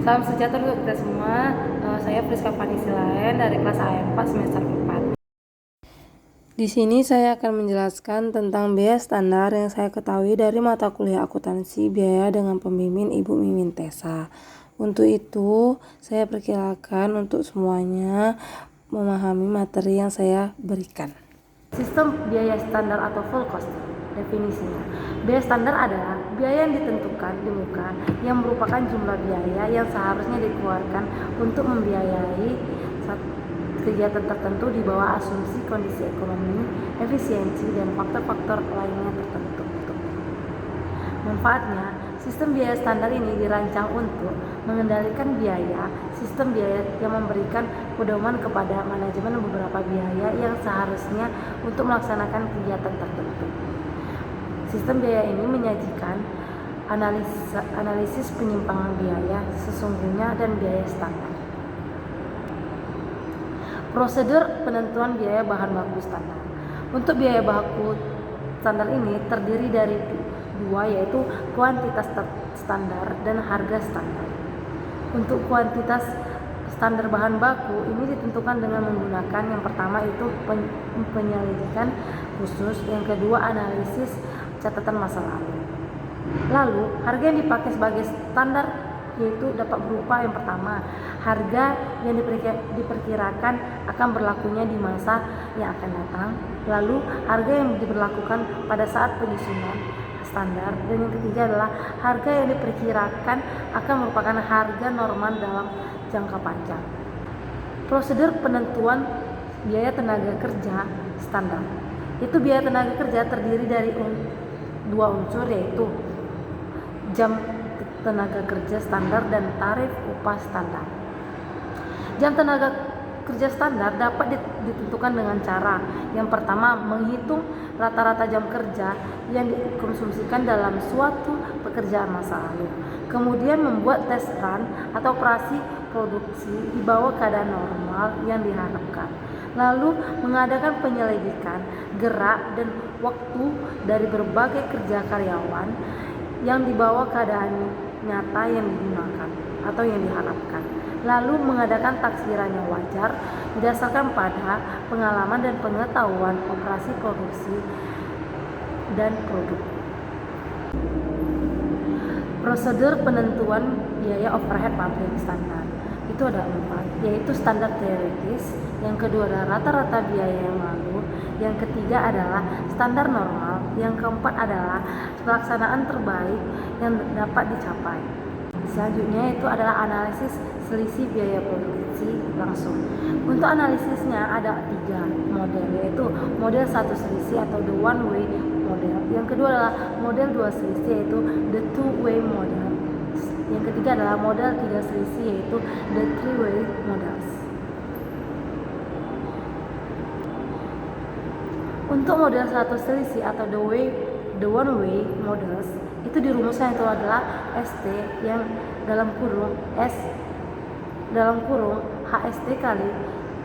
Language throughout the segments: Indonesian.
Salam sejahtera untuk kita semua. Saya Priska Vanisilaen dari kelas A4 semester 4. Di sini saya akan menjelaskan tentang biaya standar yang saya ketahui dari mata kuliah akuntansi biaya dengan pembimbing Ibu Mimin Tessa. Untuk itu, saya perkirakan untuk semuanya memahami materi yang saya berikan. Sistem biaya standar atau full cost. Definisinya, biaya standar adalah biaya yang ditentukan di muka yang merupakan jumlah biaya yang seharusnya dikeluarkan untuk membiayai kegiatan tertentu di bawah asumsi kondisi ekonomi, efisiensi, dan faktor-faktor lainnya tertentu. Manfaatnya, sistem biaya standar ini dirancang untuk mengendalikan biaya. Sistem biaya yang memberikan pedoman kepada manajemen beberapa biaya yang seharusnya untuk melaksanakan kegiatan tertentu. Sistem biaya ini menyajikan analisis penyimpangan biaya sesungguhnya dan biaya standar. Prosedur penentuan biaya bahan baku standar. Untuk biaya baku standar ini terdiri dari dua, yaitu kuantitas standar dan harga standar. Untuk kuantitas standar bahan baku ini ditentukan dengan menggunakan yang pertama itu penyelidikan khusus, yang kedua analisis catatan masa lalu. Lalu harga yang dipakai sebagai standar yaitu dapat berupa yang pertama harga yang diperkirakan akan berlakunya di masa yang akan datang, lalu harga yang diberlakukan pada saat penyusunan standar, dan yang ketiga adalah harga yang diperkirakan akan merupakan harga normal dalam jangka panjang. Prosedur penentuan biaya tenaga kerja standar. Itu biaya tenaga kerja terdiri dari dua unsur, yaitu jam tenaga kerja standar dan tarif upah standar. Jam tenaga kerja standar dapat ditentukan dengan cara yang pertama menghitung rata-rata jam kerja yang dikonsumsikan dalam suatu pekerjaan masa lalu, kemudian membuat tes run atau operasi produksi di bawah keadaan normal yang diharapkan, lalu mengadakan penyelidikan gerak dan waktu dari berbagai kerja karyawan yang di bawah keadaan nyata yang digunakan atau yang diharapkan, lalu mengadakan taksiran yang wajar berdasarkan pada pengalaman dan pengetahuan operasi produksi dan produk. Prosedur penentuan biaya overhead pabrik standar itu ada 4, yaitu standar teoritis, yang kedua adalah rata-rata biaya yang lalu, yang ketiga adalah standar normal, yang keempat adalah pelaksanaan terbaik yang dapat dicapai. Selanjutnya itu adalah analisis selisih biaya produksi langsung. Untuk analisisnya ada 3 model, yaitu model 1 selisih atau the one way model, yang kedua adalah model 2 selisih yaitu the two way model, yang ketiga adalah model 3 selisih yaitu the three way models. Untuk model 1 selisih atau the one way models itu dirumuskan itu adalah ST yang dalam kurung S dalam kurung HST kali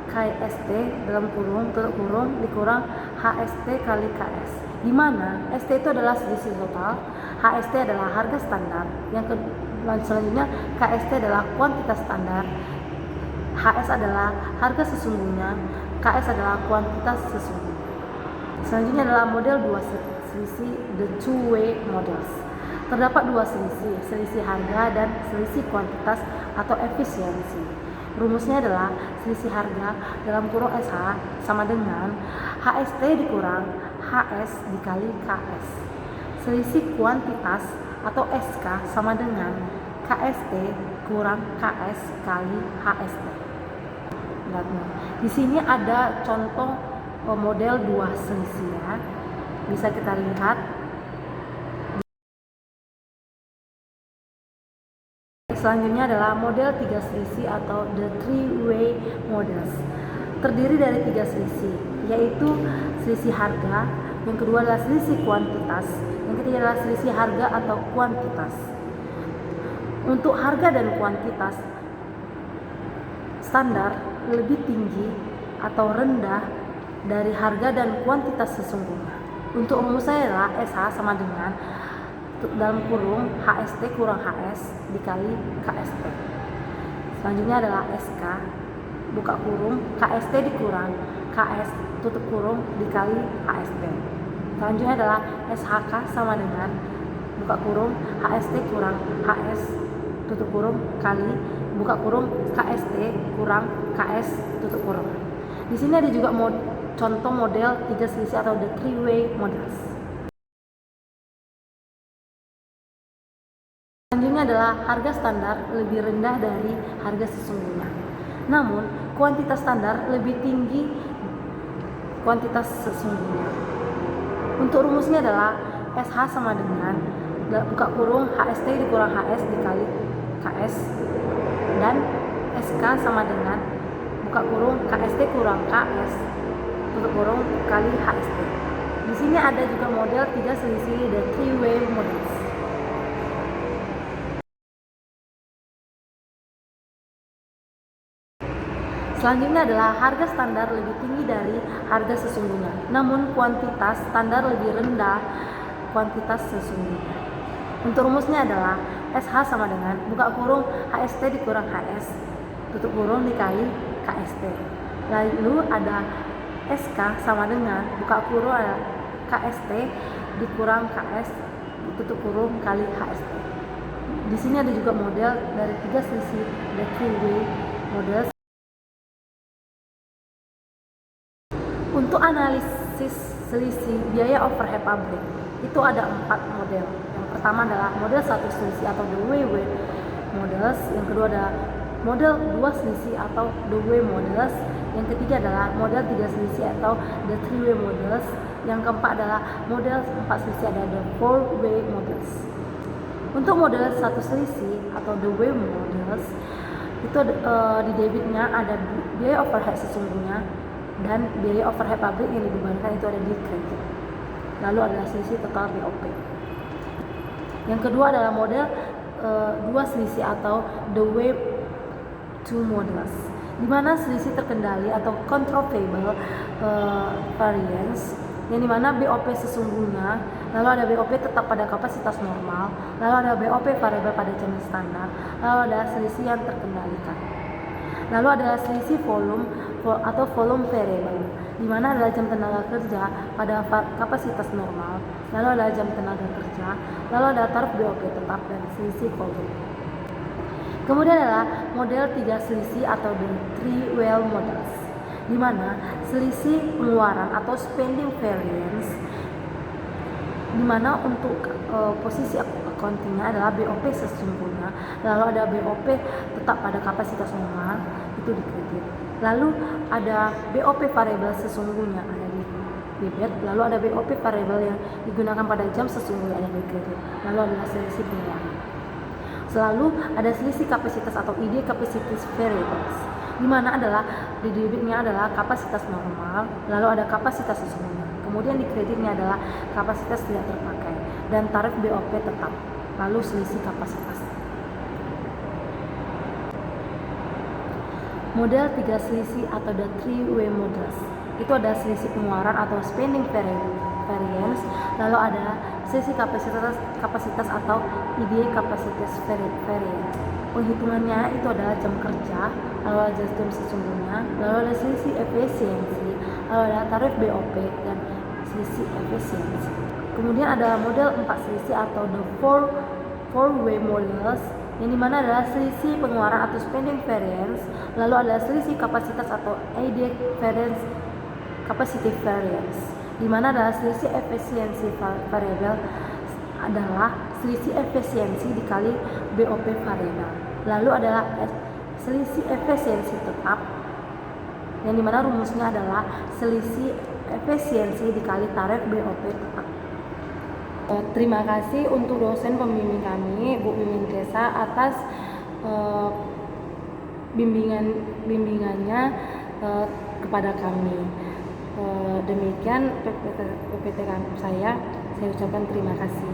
KST dalam kurung tutup kurung dikurang HST kali KS, di mana ST itu adalah selisih total, HST adalah harga standar, yang selanjutnya KST adalah kuantitas standar, HS adalah harga sesungguhnya, KS adalah kuantitas sesungguhnya. Selanjutnya adalah model 2 selisih the two way models. Terdapat 2 selisih harga dan selisih kuantitas atau efisiensi. Rumusnya adalah selisih harga dalam kurung SH sama dengan HST dikurang HS dikali KS. Selisih kuantitas atau SK sama dengan KST kurang KS kali HST. Di sini ada contoh model 2 selisih ya. Bisa kita lihat. Selanjutnya adalah model 3 selisih atau the three way models. Terdiri dari 3 selisih, yaitu selisih harga, yang kedua adalah selisih kuantitas, yang ketiga adalah selisih harga atau kuantitas. Untuk harga dan kuantitas standar lebih tinggi atau rendah dari harga dan kuantitas sesungguhnya. Untuk rumusnya adalah SH sama dengan dalam kurung HST kurang HS dikali KST. Selanjutnya adalah SK buka kurung KST dikurang KS tutup kurung dikali HST. Selanjutnya adalah SHK sama dengan buka kurung HST kurang HS tutup kurung kali buka kurung KST kurang KS tutup kurung. Di sini ada juga contoh model 3 selisih atau the three-way models. Selanjutnya adalah harga standar lebih rendah dari harga sesungguhnya. Namun, kuantitas standar lebih tinggi kuantitas sesungguhnya. Untuk rumusnya adalah SH sama dengan buka kurung HST dikurang HS dikali KS dan SK sama dengan buka kurung KST kurang KS tutup kurung kali HST. Di sini ada juga model 3 selisih the three-way models. Selanjutnya adalah harga standar lebih tinggi dari harga sesungguhnya, namun kuantitas standar lebih rendah kuantitas sesungguhnya. Untuk rumusnya adalah SH sama dengan buka kurung HST dikurang HS tutup kurung dikali KST. Lalu ada SK sama dengan buka kurung KST dikurang KS tutup kurung kali HST. Di sini ada juga model dari 3 selisih the three-way model. Untuk analisis selisih biaya overhead pabrik itu ada 4 model. Yang pertama adalah model 1 selisih atau the way models. Yang kedua ada model 2 selisih atau the way models. Yang ketiga adalah model 3 selisih atau the three-way models. Yang keempat adalah model 4 selisih ada the four-way models. Untuk model 1 selisih atau the way models itu di debitnya ada biaya overhead sesungguhnya dan biaya overhead pabrik yang dibebankan itu ada di kredit. Lalu adalah selisih total BOP. Yang kedua adalah model 2 selisih atau the way two models, di mana selisih terkendali atau controllable variance, yang dimana BOP sesungguhnya, lalu ada BOP tetap pada kapasitas normal, lalu ada BOP variabel pada jam standar, lalu ada selisih yang terkendalikan. Lalu adalah selisih volume atau volume variable, di mana adalah jam tenaga kerja pada kapasitas normal, lalu ada jam tenaga kerja, lalu ada tarif BOP tetap dan selisih volume. Kemudian adalah model 3 selisih atau the three-way models, di mana selisih pengeluaran atau spending variance, di mana untuk posisi accountingnya adalah BOP sesungguhnya, lalu ada BOP tetap pada kapasitas normal itu di kredit, lalu ada BOP variabel sesungguhnya ada di debit, lalu ada BOP variabel yang digunakan pada jam sesungguhnya ada di kredit, lalu adalah selisih pengeluaran. Selalu ada selisih kapasitas atau ID capacity variables, di mana adalah di debitnya adalah kapasitas normal, lalu ada kapasitas sesungguhnya, kemudian di kreditnya adalah kapasitas tidak terpakai dan tarif BOP tetap, lalu selisih kapasitas. Model 3 selisih atau the three-way models itu ada selisih pengeluaran atau spending variance, lalu ada selisih kapasitas atau ID kapasitas variance. Penghitungannya itu adalah jam kerja, lalu ada jam sesungguhnya, lalu ada selisih efisiensi, lalu ada tarif BOP dan selisih efisiensi. Kemudian ada model 4 selisih atau the four-way models, yang dimana adalah selisih pengeluaran atau spending variance, lalu ada selisih kapasitas atau ID variance capacity variance, di mana adalah selisih efisiensi variabel adalah selisih efisiensi dikali BOP variabel, lalu adalah selisih efisiensi tetap, yang dimana rumusnya adalah selisih efisiensi dikali tarif BOP tetap. Terima kasih untuk dosen pembimbing kami, Bu Mimin Desa, atas bimbingannya kepada kami. Demikian PPT saya ucapkan terima kasih.